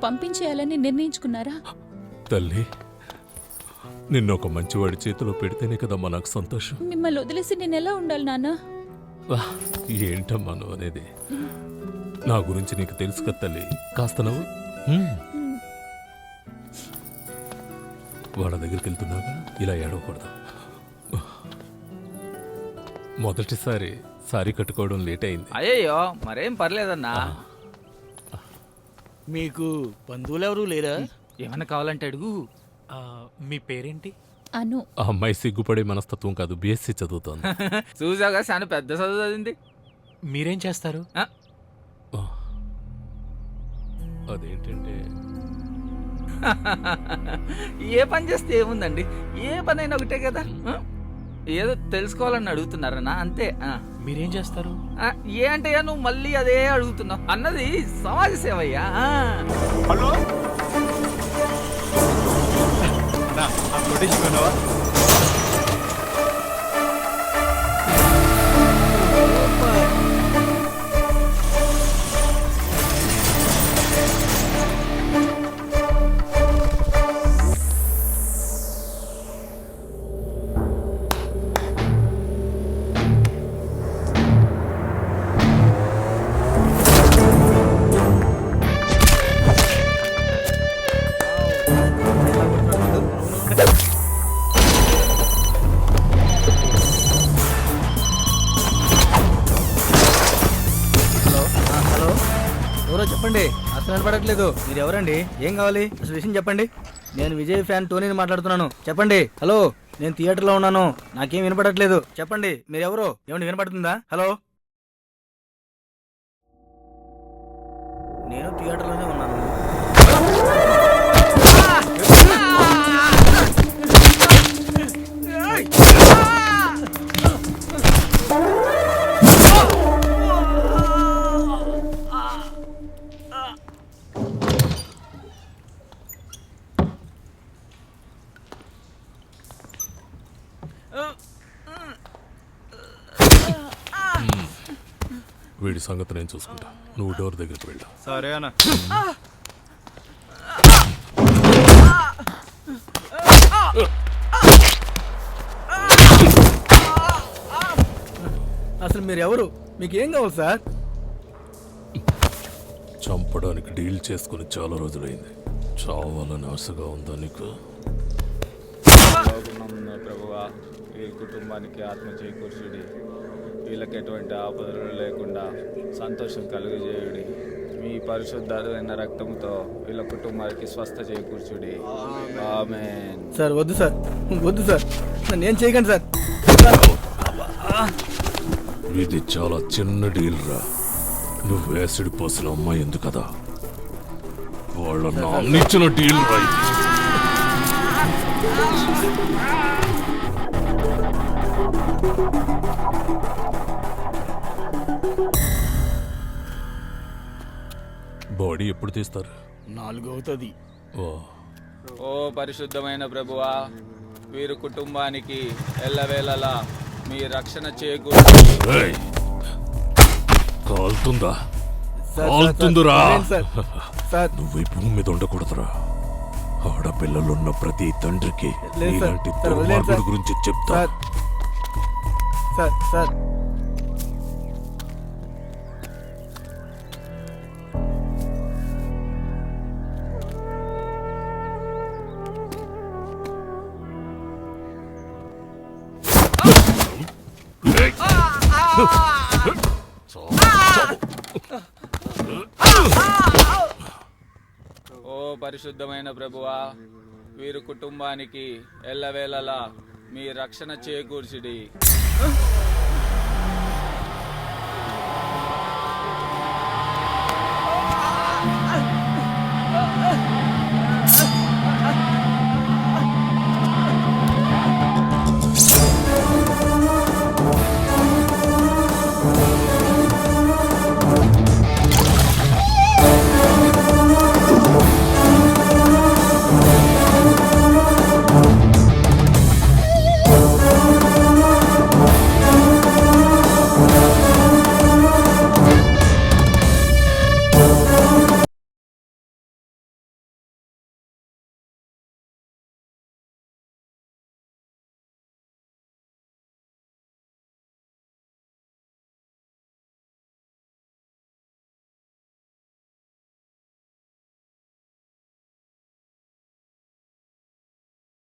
పంపించేయాలని నిర్ణయించుకున్నారా? తల్లి, నిన్నొక మంచివాడి చేతిలో పెడితేనే కదమ్మా నాకు సంతోషం. మిమ్మల్ని వదిలేసి నేను ఎలా ఉండాలి నాన్న? ఏంటమ్మా నువ్వు అనేది? నా గురించి నీకు తెలుసు కదా తల్లి. కాస్త నవ్వు. వాళ్ళ దగ్గరికి వెళ్తున్నాగా ఇలా ఏడవకూడదు. మొదటిసారి సారీ కట్టుకోవడం లేట్ అయింది. అయ్యో మరేం పర్లేదన్నా. మీకు బంధువులు ఎవరు లేరా? ఏమైనా కావాలంటే అడుగు. మీ పేరేంటి? అను. ఆ అమ్మాయి సిగ్గుపడే మనస్తత్వం కాదు, బిఎస్సి చదువుతోంది. చూసాగా చాలా పెద్ద చదువు చదివింది. మీరేం చేస్తారు? అదేంటంటే ఏ పని చేస్తే ఏముందండి, ఏ పని అయినా ఒకటే కదా. ఏదో తెలుసుకోవాలని అడుగుతున్నారన్నా, అంతే. మీరేం చేస్తారు? ఏ అంటే నువ్వు మళ్ళీ అదే అడుగుతున్నావు. అన్నది సమాజ సేవయ్యా. హలో ఎవరో చెప్పండి, అసలు వినపడట్లేదు. మీరు ఎవరండి? ఏం కావాలి? అసలు విషయం చెప్పండి. నేను విజయ్ ఫ్యాన్ టోనీని మాట్లాడుతున్నాను. చెప్పండి. హలో, నేను థియేటర్లో ఉన్నాను, నాకేం వినపడట్లేదు. చెప్పండి, మీరు ఎవరో? ఏమండి వినపడుతుందా? హలో, నేను థియేటర్లోనే ఉన్నాను. వీడి సంగతి నేను చూసుకుంటా, నువ్వు డోర్ దగ్గరికి వెళ్ళు. సరే అన్న. అసలు మీరు ఎవరు? మీకు ఏం కావాలి సార్? చంపడానికి డీల్ చేసుకుని చాలా రోజులైంది. చావాలని ఆశగా ఉందా నీకు? ప్రభువా, వీరి కుటుంబానికి ఆత్మ చేకూర్చుడి, వీళ్ళకి ఎటువంటి ఆపదలు లేకుండా సంతోషం కలుగజేయుడి. మీ పరిశుద్ధమైన రక్తంతో వీళ్ళ కుటుంబానికి స్వస్థ చేకూర్చుడి. ఆమేన్. సార్ వద్దు సార్, వద్దు సార్, నన్ను ఏం చేయకండి సార్. ఇది చాలా చిన్న డీల్ రా. నువ్వు వేసిడి పోసిన అమ్మాయి ఎందుకు కదా, వాళ్ళ నాన్న ఇచ్చిన డీల్ రా ఇది. బాడీ ఎప్పుడు తీస్తారు? 4 అవుతుంది. ఓ పరిశుద్ధమైన ప్రభువా, వీరి కుటుంబానికి ఎల్లవేళలా మీ రక్షణ చేకూర్చుడి. ఏయ్, కాలుతుందా? కాలుతుందిరా. నువ్వు ఈ భూమి మీద ఉండకూడదురా. ఆడపిల్లలున్న ప్రతి తండ్రికి ఇలాంటి దుర్మార్గుడి గురించి చెప్తా. సార్ సార్ ఓ పరిశుద్ధమైన ప్రభువా, వీరి కుటుంబానికి ఎల్లవేళలా మీ రక్షణ చేకూర్చుడి.